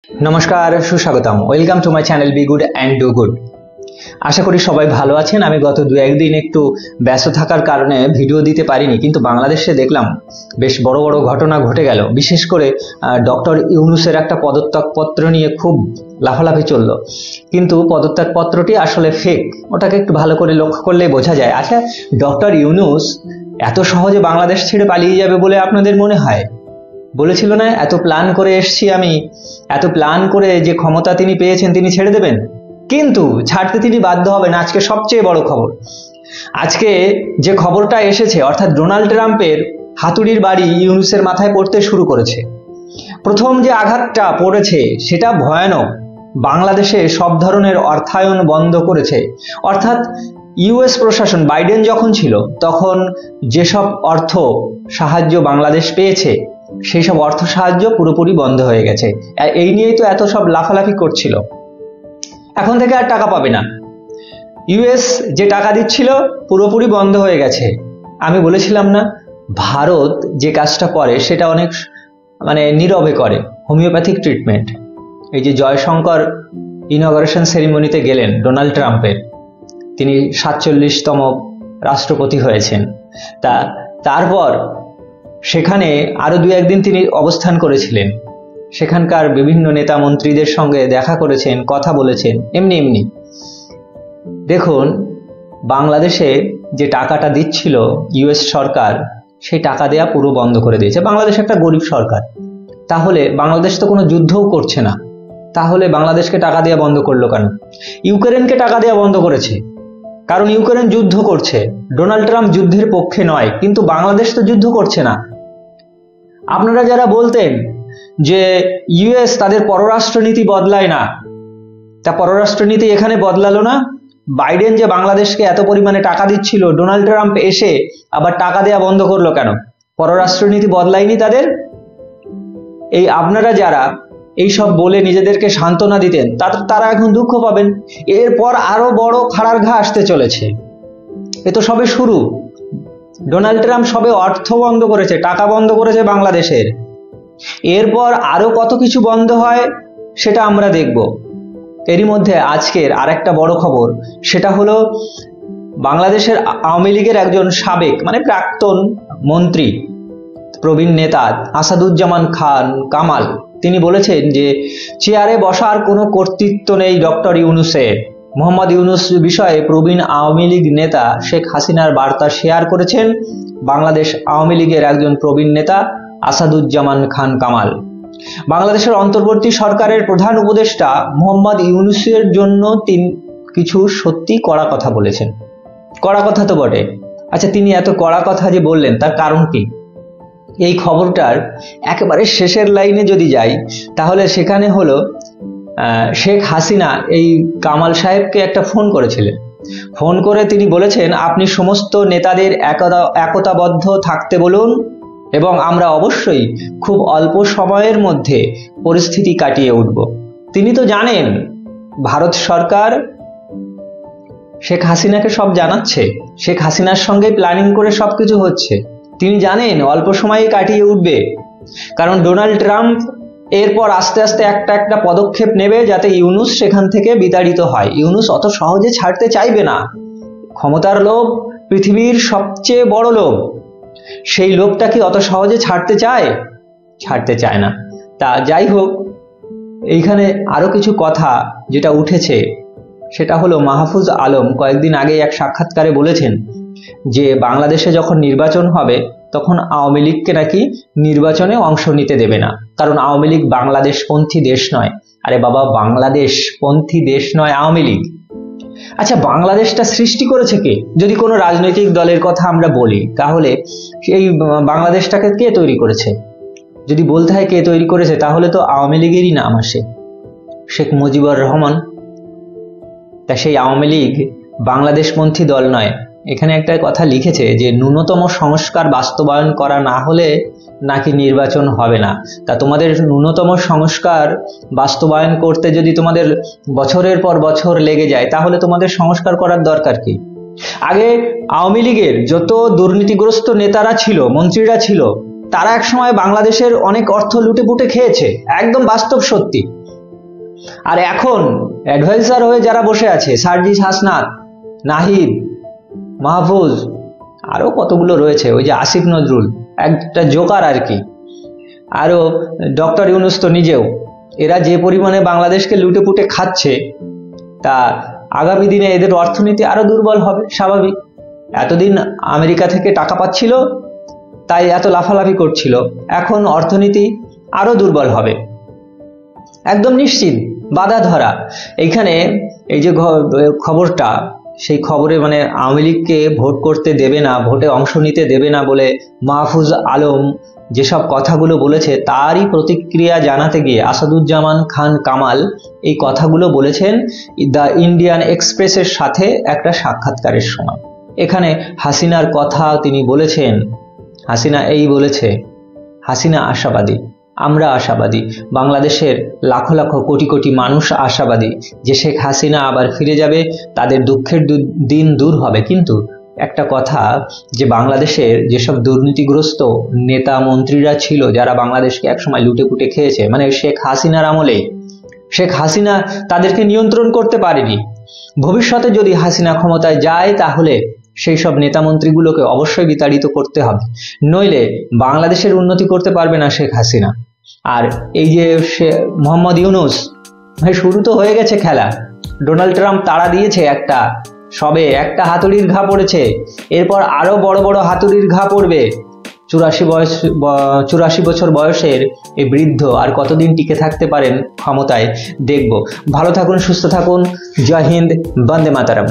নমস্কার, সুস্বাগতম। Welcome to my channel be good and do good. আশা করি সবাই ভালো আছেন। আমি গত দু একদিন একটু ব্যস্ত থাকার কারণে ভিডিও দিতে পারিনি, কিন্তু বাংলাদেশে দেখলাম বেশ বড় বড় ঘটনা ঘটে গেল। বিশেষ করে ডক্টর ইউনূসের একটা পদত্যাগপত্র নিয়ে খুব লাফালাফি চলল, কিন্তু পদত্যাগপত্রটি আসলে ফেক। ওটাকে একটু ভালো করে লক্ষ্য করলেই বোঝা যায়। আচ্ছা, ডক্টর ইউনূস এত সহজে বাংলাদেশ ছেড়ে পালিয়ে যাবে বলে আপনাদের মনে হয়? বলেছিল না, এত প্ল্যান করে এসছি আমি, এত প্ল্যান করে যে ক্ষমতা তিনি পেয়েছেন তিনি ছেড়ে দেবেন। কিন্তু ছাড়তে তিনি বাধ্য হবেন। আজকে সবচেয়ে বড় খবর, আজকে যে খবরটা এসেছে, অর্থাৎ ডোনাল্ড ট্রাম্পের হাতুড়ির বাড়ি ইউনূসের মাথায় পড়তে শুরু করেছে। প্রথম যে আঘাতটা পড়েছে সেটা ভয়ানক। বাংলাদেশে সব ধরনের অর্থায়ন বন্ধ করেছে। অর্থাৎ ইউএস প্রশাসন বাইডেন যখন ছিল তখন যেসব অর্থ সাহায্য বাংলাদেশ পেয়েছে সেই সব অর্থ সাহায্য পুরোপুরি বন্ধ হয়ে গেছে। এই নিয়েই তো এত সব লাফালাফি করছিল। এখন থেকে আর টাকা পাবে না। ইউএস যে টাকা দিচ্ছিল পুরোপুরি বন্ধ হয়ে গেছে। আমি বলেছিলাম না, ভারত যে কাজটা করে সেটা অনেক নীরবে করে, হোমিওপ্যাথিক ট্রিটমেন্ট। এই যে জয়শঙ্কর ইনঅগারেশন সেরিমনিতে গেলেন ডোনাল্ড ট্রাম্পের, তিনি 47তম রাষ্ট্রপতি হয়েছেন। তারপর সেখানে আরো দু একদিন তিনি অবস্থান করেছিলেন। সেখানকার বিভিন্ন নেতা মন্ত্রীদের সঙ্গে দেখা করেছেন, কথা বলেছেন। এমনি দেখুন, বাংলাদেশে যে টাকাটা দিচ্ছিল ইউএস সরকার, সেই টাকা দেয়া পুরো বন্ধ করে দিয়েছে। বাংলাদেশ একটা গরিব সরকার, তাহলে বাংলাদেশ তো কোনো যুদ্ধও করছে না, তাহলে বাংলাদেশকে টাকা দেওয়া বন্ধ করলো কেন? ইউক্রেনকে টাকা দেওয়া বন্ধ করেছে, কারণ ইউক্রেন যুদ্ধ করছে। ডোনাল্ড ট্রাম্প যুদ্ধের পক্ষে নয়, কিন্তু বাংলাদেশ তো যুদ্ধ করছে না। আপনারা যারা বলতেন যে ইউএস তাদের পররাষ্ট্রনীতি বদলায় না, তা পররাষ্ট্রনীতি এখানে বদলালো না। বাইডেন যে বাংলাদেশকে এত পরিমাণে টাকা দিচ্ছিল, ডোনাল্ড ট্রাম্প এসে আবার টাকা দেওয়া বন্ধ করলো কেন? পররাষ্ট্রনীতি বদলায়নি তাদের। এই আপনারা যারা এই সব বলে নিজেদেরকে সান্ত্বনা দিতেন, তারা এখন দুঃখ পাবেন। এরপর আরো বড় খাড়ার ঘা আসতে চলেছে। এ তো সবে শুরু। ডোনাল্ড ট্রাম্প সবে অর্থ বন্ধ করেছে, টাকা বন্ধ করেছে বাংলাদেশের। এরপর আরো কত কিছু বন্ধ হয় সেটা আমরা দেখব। এরই মধ্যে আজকের আরেকটা বড় খবর, সেটা হলো বাংলাদেশের আওয়ামী লীগের একজন সাবেক প্রাক্তন মন্ত্রী, প্রবীণ নেতা আসাদুজ্জামান খান কামাল, তিনি বলেছেন যে চেয়ারে বসার কোনো কর্তৃত্ব নেই ডক্টর ইউনূসের। মোহাম্মদ ইউনূস বিষয়ে প্রবীণ আওয়ামী লীগ নেতা শেখ হাসিনার বার্তা শেয়ার করেছেন বাংলাদেশ আওয়ামী লীগের একজন প্রবীণ নেতা আসাদুজ্জামান খান কামাল। বাংলাদেশের অন্তর্বর্তী সরকারের প্রধান উপদেষ্টা মোহাম্মদ ইউনূসের জন্য তিনি কিছু সত্যি কড়া কথা বলেছেন। কড়া কথা তো বটে। আচ্ছা, তিনি এত কড়া কথা যে বললেন তার কারণ কি? এই খবরটার একেবারে শেষের লাইনে যদি যাই, তাহলে সেখানে হলো শেখ হাসিনা এই কামাল সাহেবকে একটা ফোন করেছিলেন। ফোন করে তিনি বলেছেন, আপনি সমস্ত নেতাদের একতাবদ্ধ থাকতে বলুন এবং আমরা অবশ্যই খুব অল্প সময়ের মধ্যে পরিস্থিতি কাটিয়ে উঠব। তিনি তো জানেন ভারত সরকার শেখ হাসিনাকে সব জানাচ্ছে, শেখ হাসিনার সঙ্গে প্ল্যানিং করে সবকিছু হচ্ছে। তিনি জানেন অল্প সময়ে কাটিয়ে উঠবে, কারণ ডোনাল্ড ট্রাম্প এরপর আস্তে আস্তে একটা পদক্ষেপ নেবে যাতে ইউনূস সেখান থেকে বিতাড়িত হয়। ইউনূস অত সহজে ছাড়তে চাইবে না। ক্ষমতার লোভ পৃথিবীর সবচেয়ে বড় লোভ। সেই লোভটা কি অত সহজে ছাড়তে চায়? ছাড়তে চায় না। তা যাই হোক, এইখানে আরো কিছু কথা যেটা উঠেছে সেটা হলো, মাহফুজ আলম কয়েকদিন আগে এক সাক্ষাৎকারে বলেছেন যে বাংলাদেশে যখন নির্বাচন হবে তখন আওয়ামী লীগকে নাকি নির্বাচনে অংশ নিতে দেবে না, কারণ আওয়ামী লীগ বাংলাদেশপন্থী দেশ নয়। আরে বাবা, বাংলাদেশপন্থী দেশ নয় আওয়ামী লীগ। আচ্ছা, বাংলাদেশটা সৃষ্টি করেছে কে? যদি কোনো রাজনৈতিক দলের কথা আমরা বলি, তাহলে এই বাংলাদেশটাকে কে তৈরি করেছে? যদি বলতে হয় কে তৈরি করেছে, তাহলে তো আওয়ামী লীগেরই নাম আসে, শেখ মুজিবুর রহমান। তা সেই আওয়ামী লীগ বাংলাদেশপন্থী দল নয়। এখানে একটা কথা লিখেছে যে ন্যূনতম সংস্কার বাস্তবায়ন করা না হলে নাকি নির্বাচন হবে না। তা তোমাদের ন্যূনতম সংস্কার বাস্তবায়ন করতে যদি তোমাদের বছরের পর বছর লেগে যায়, তাহলে তোমাদের সংস্কার করার দরকার কি? আগে আওয়ামী লীগের যত দুর্নীতিগ্রস্ত নেতারা ছিল, মন্ত্রীরা ছিল, তারা একসময় বাংলাদেশের অনেক অর্থ লুটে পুটে খেয়েছে। একদম বাস্তব সত্যি। আর এখন অ্যাডভাইজার হয়ে যারা বসে আছে, সার্জিস হাসনাত, নাহিদ, মাহফুজ, আরো কতগুলো রয়েছে, ওই যে আসিফ নজরুল, একটা জোকার আর কি, আরো ডক্টর ইউনূস তো নিজেও, এরা যে পরিমাণে বাংলাদেশকে লুটে পুটে খাচ্ছে, তা আগামী দিনে এদের অর্থনীতি আরো দুর্বল হবে, স্বাভাবিক। এতদিন আমেরিকা থেকে টাকা পাচ্ছিল তাই এত লাফালাফি করছিল, এখন অর্থনীতি আরো দুর্বল হবে, একদম নিশ্চিত, বাধা ধরা। এইখানে এই যে খবরটা, সেই খবরে মানে আওয়ামী লীগকে ভোট করতে দেবে না, ভোটে অংশ নিতে দেবে না বলে মাহফুজ আলম যেসব কথাগুলো বলেছে, তারই প্রতিক্রিয়া জানাতে গিয়ে আসাদুজ্জামান খান কামাল এই কথাগুলো বলেছেন দ্য ইন্ডিয়ান এক্সপ্রেসের সাথে একটা সাক্ষাৎকারের সময়। এখানে হাসিনার কথা তিনি বলেছেন, হাসিনা এই বলেছে, হাসিনা আশাবাদী, আমরা আশাবাদী, বাংলাদেশের লাখ লাখ কোটি কোটি মানুষ আশাবাদী যে শেখ হাসিনা আবার ফিরে যাবে, তাদের দুঃখের দিন দূর হবে। কিন্তু একটা কথা, যে বাংলাদেশের যেসব দুর্নীতিগ্রস্ত নেতা মন্ত্রীরা ছিল, যারা বাংলাদেশকে একসময় লুটে পুটে খেয়েছে, মানে শেখ হাসিনার আমলে, শেখ হাসিনা তাদেরকে নিয়ন্ত্রণ করতে পারেনি। ভবিষ্যতে যদি হাসিনা ক্ষমতায় যায় তাহলে সেই সব নেতামন্ত্রীগুলোকে অবশ্যই বিতাড়িত করতে হবে, নইলে বাংলাদেশের উন্নতি করতে পারবে না শেখ হাসিনা। আর এই যে মোহাম্মদ ইউনূস, ভাই শুরু তো হয়ে গেছে খেলা, ডোনাল্ড ট্রাম্প তাড়া দিয়েছে, সবে একটা হাতুড়ির ঘা পড়েছে, এরপর আরো বড় বড় হাতুড়ির ঘা পড়বে। 84 বছর বয়সের এই বৃদ্ধ আর কতদিন টিকে থাকতে পারেন ক্ষমতায়, দেখব। ভালো থাকুন, সুস্থ থাকুন, জয় হিন্দ, বন্দে মাতারাম।